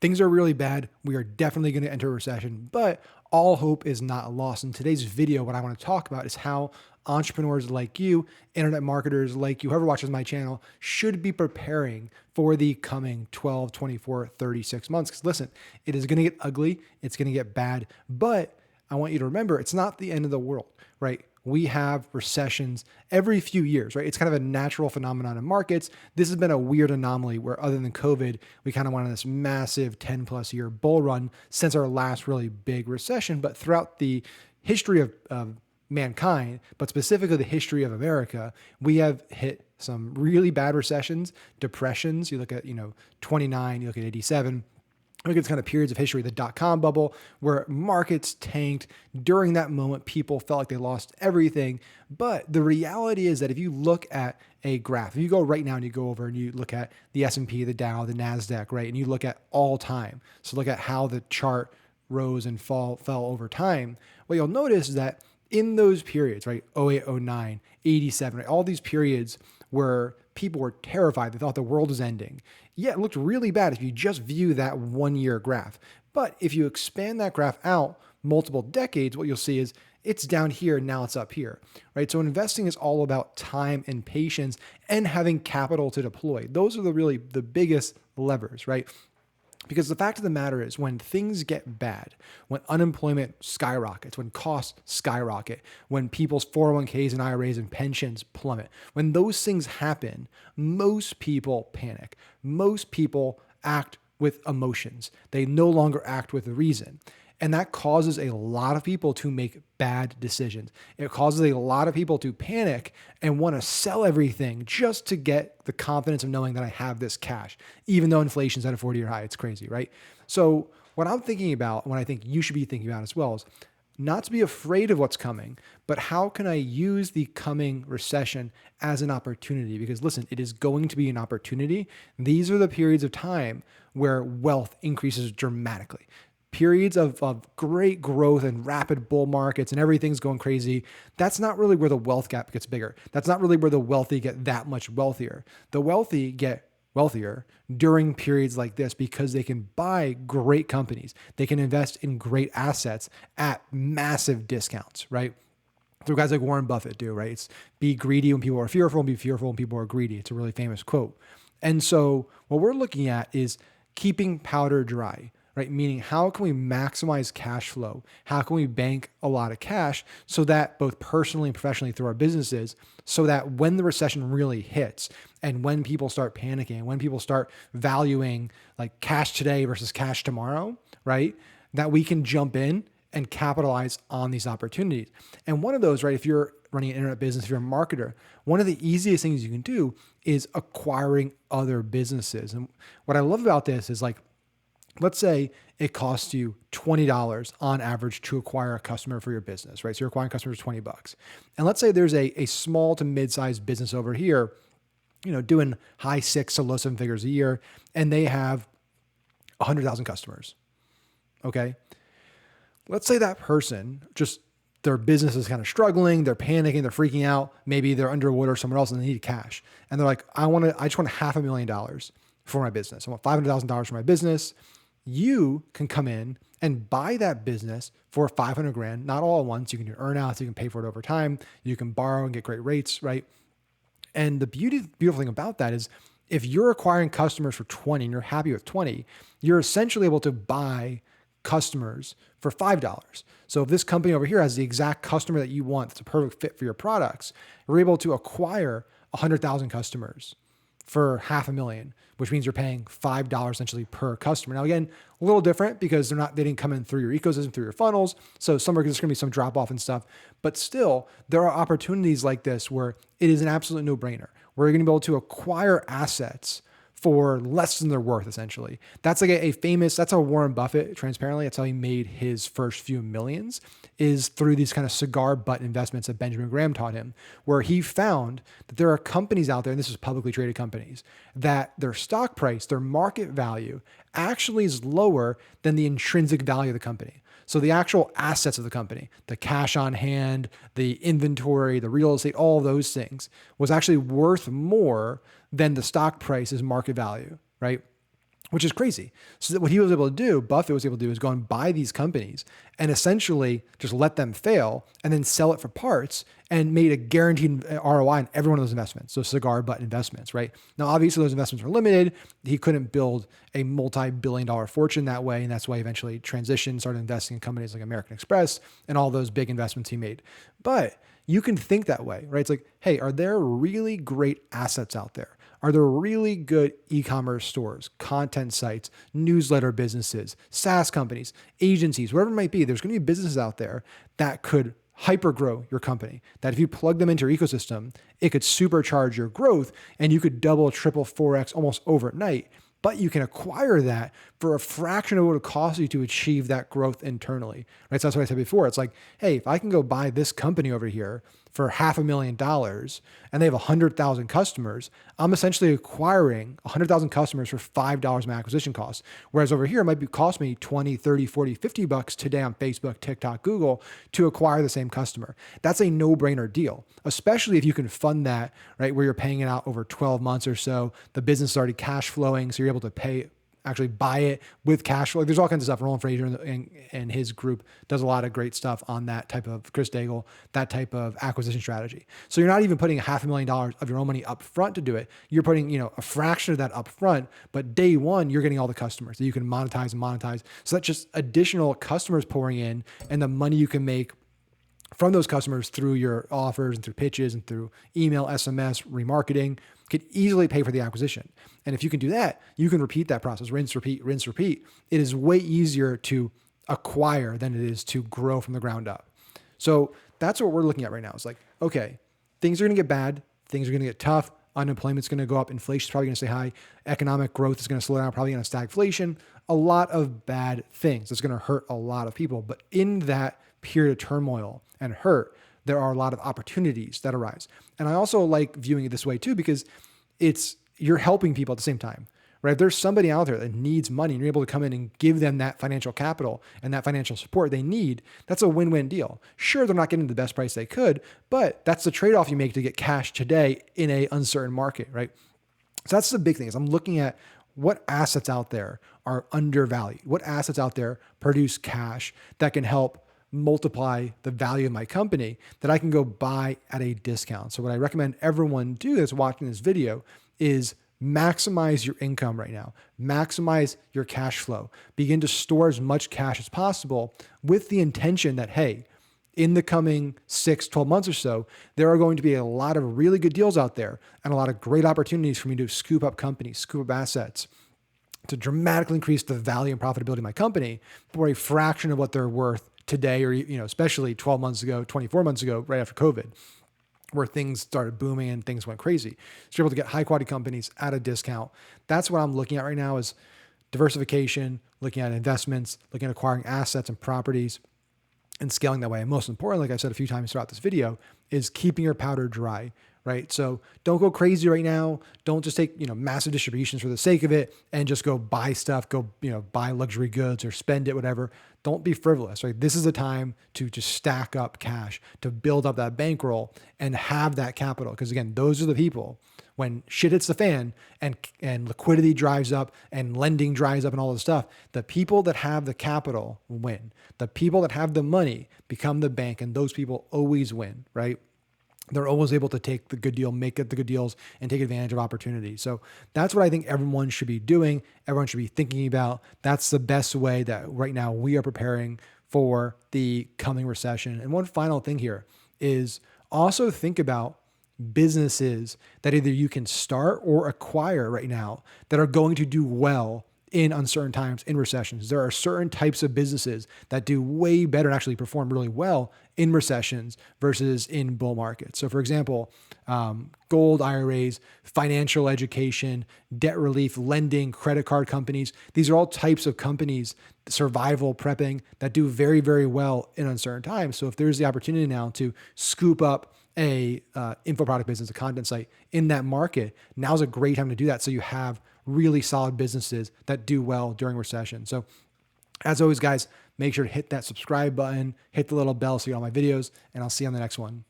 Things are really bad. We are definitely going to enter a recession, but all hope is not lost. In today's video, what I want to talk about is how entrepreneurs like you, internet marketers like you, whoever watches my channel, should be preparing for the coming 12, 24, 36 months. Because listen, it is going to get ugly. It's going to get bad, but I want you to remember it's not the end of the world, right? We have recessions every few years, right? It's kind of a natural phenomenon in markets. This has been a weird anomaly where, other than COVID, we kind of went on this massive 10 plus year bull run since our last really big recession. But throughout the history of mankind, but specifically the history of America, we have hit some really bad recessions, depressions. You look at, 29, you look at 87. Look at kind of periods of history, the dot-com bubble, where markets tanked. During that moment, people felt like they lost everything. But the reality is that if you look at a graph, if you go right now and you go over and you look at the S&P, the Dow, the NASDAQ, right, and you look at all time, so look at how the chart rose and fell over time, what you'll notice is that in those periods, right, 08, 09, 87, right, all these periods where people were terrified, they thought the world was ending. Yeah, it looked really bad if you just view that 1 year graph. But if you expand that graph out multiple decades, what you'll see is it's down here and now it's up here, right? So investing is all about time and patience and having capital to deploy. Those are the biggest levers, right? Because the fact of the matter is, when things get bad, when unemployment skyrockets, when costs skyrocket, when people's 401ks and IRAs and pensions plummet, when those things happen, most people panic. Most people act with emotions. They no longer act with reason. And that causes a lot of people to make bad decisions. It causes a lot of people to panic and want to sell everything just to get the confidence of knowing that I have this cash, even though inflation's at a 40-year high. It's crazy, right? So what I'm thinking about, what I think you should be thinking about as well, is not to be afraid of what's coming, but how can I use the coming recession as an opportunity? Because listen, it is going to be an opportunity. These are the periods of time where wealth increases dramatically. Periods of great growth and rapid bull markets and everything's going crazy. That's not really where the wealth gap gets bigger. That's not really where the wealthy get that much wealthier. The wealthy get wealthier during periods like this because they can buy great companies. They can invest in great assets at massive discounts, right? So guys like Warren Buffett do, right? It's be greedy when people are fearful and be fearful when people are greedy. It's a really famous quote. And so what we're looking at is keeping powder dry, right? Meaning, how can we maximize cash flow? How can we bank a lot of cash so that both personally and professionally through our businesses, so that when the recession really hits and when people start panicking, when people start valuing like cash today versus cash tomorrow, right? That we can jump in and capitalize on these opportunities. And one of those, right, if you're running an internet business, if you're a marketer, one of the easiest things you can do is acquiring other businesses. And what I love about this is, like, let's say it costs you $20 on average to acquire a customer for your business, right? So you're acquiring customers for $20. And let's say there's a small to mid-sized business over here, doing high 6 to low 7 figures a year, and they have 100,000 customers. Okay. Let's say that person their business is kind of struggling, they're panicking, they're freaking out. Maybe they're underwater somewhere else and they need cash. And they're like, I just want $500,000 for my business. I want $500,000 for my business. You can come in and buy that business for 500 grand, not all at once. You can do earnouts, you can pay for it over time. You can borrow and get great rates, right? And the beautiful thing about that is, if you're acquiring customers for 20 and you're happy with 20, you're essentially able to buy customers for $5. So if this company over here has the exact customer that you want, that's a perfect fit for your products, you're able to acquire 100,000 customers for $500,000, which means you're paying $5 essentially per customer. Now, again, a little different because they didn't come in through your ecosystem, through your funnels. So somewhere there's going to be some drop off and stuff, but still there are opportunities like this where it is an absolute no brainer, where you're going to be able to acquire assets for less than they're worth, essentially. That's like that's how Warren Buffett, transparently, that's how he made his first few millions, is through these kind of cigar butt investments that Benjamin Graham taught him, where he found that there are companies out there, and this is publicly traded companies, that their stock price, their market value actually is lower than the intrinsic value of the company. So the actual assets of the company, the cash on hand, the inventory, the real estate, all of those things was actually worth more than the stock price's market value, right? which is crazy. So that what he was able to do, Buffett was able to do, is go and buy these companies and essentially just let them fail and then sell it for parts, and made a guaranteed ROI on every one of those investments. So cigar butt investments, right? Now, obviously those investments were limited. He couldn't build a multi-billion-dollar fortune that way. And that's why he eventually transitioned, started investing in companies like American Express and all those big investments he made. But you can think that way, right? It's like, hey, are there really great assets out there? Are there really good e-commerce stores, content sites, newsletter businesses, SaaS companies, agencies, whatever it might be? There's going to be businesses out there that could hyper grow your company, that if you plug them into your ecosystem, it could supercharge your growth and you could double, triple, 4x almost overnight. But you can acquire that for a fraction of what it costs you to achieve that growth internally, right? So that's what I said before. It's like, hey, if I can go buy this company over here for $500,000 and they have 100,000 customers, I'm essentially acquiring 100,000 customers for $5 my acquisition cost. Whereas over here, it might cost me 20, 30, 40, 50 bucks today on Facebook, TikTok, Google to acquire the same customer. That's a no-brainer deal, especially if you can fund that, right? Where you're paying it out over 12 months or so. The business is already cash flowing, so you're able to actually buy it with cash flow. There's all kinds of stuff. Roland Frazier and his group does a lot of great stuff on that type of, Chris Daigle, that type of acquisition strategy. So you're not even putting $500,000 of your own money up front to do it. You're putting, a fraction of that up front, but day one, you're getting all the customers that you can monetize. So that's just additional customers pouring in, and the money you can make from those customers through your offers and through pitches and through email, SMS, remarketing could easily pay for the acquisition. And if you can do that, you can repeat that process, rinse, repeat, rinse, repeat. It is way easier to acquire than it is to grow from the ground up. So that's what we're looking at right now. It's like, okay, things are going to get bad. Things are going to get tough. Unemployment's going to go up. Inflation's probably going to stay high. Economic growth is going to slow down, probably going to stagflation. A lot of bad things. That's going to hurt a lot of people. But in that period of turmoil and hurt, there are a lot of opportunities that arise. And I also like viewing it this way too, because you're helping people at the same time, right? If there's somebody out there that needs money and you're able to come in and give them that financial capital and that financial support they need, that's a win-win deal. Sure, they're not getting the best price they could, but that's the trade-off you make to get cash today in a uncertain market, right? So that's the big thing, is I'm looking at what assets out there are undervalued, what assets out there produce cash that can help multiply the value of my company that I can go buy at a discount. So what I recommend everyone do that's watching this video is maximize your income right now. Maximize your cash flow. Begin to store as much cash as possible with the intention that, hey, in the coming 6, 12 months or so, there are going to be a lot of really good deals out there and a lot of great opportunities for me to scoop up companies, scoop up assets to dramatically increase the value and profitability of my company for a fraction of what they're worth today, or especially 12 months ago, 24 months ago, right after COVID, where things started booming and things went crazy. So you're able to get high quality companies at a discount. That's what I'm looking at right now, is diversification, looking at investments, looking at acquiring assets and properties and scaling that way. And most importantly, like I said a few times throughout this video, is keeping your powder dry, right? So don't go crazy right now. Don't just take, massive distributions for the sake of it and just go buy stuff, buy luxury goods or spend it, whatever. Don't be frivolous, right? This is a time to just stack up cash, to build up that bankroll and have that capital. Because again, those are the people, when shit hits the fan and liquidity dries up and lending dries up and all this stuff, the people that have the capital win. The people that have the money become the bank, and those people always win, right? They're always able to take the good deal, make it the good deals, and take advantage of opportunity. So that's what I think everyone should be doing. Everyone should be thinking about. That's the best way that right now we are preparing for the coming recession. And one final thing here is also think about businesses that either you can start or acquire right now that are going to do well in uncertain times, in recessions. There are certain types of businesses that do way better and actually perform really well in recessions versus in bull markets. So for example, gold IRAs, financial education, debt relief, lending, credit card companies. These are all types of companies, survival prepping, that do very, very well in uncertain times. So if there's the opportunity now to scoop up a info product business, a content site in that market, now's a great time to do that. So you have really solid businesses that do well during recession. So as always, guys, make sure to hit that subscribe button, hit the little bell so you get all my videos, and I'll see you on the next one.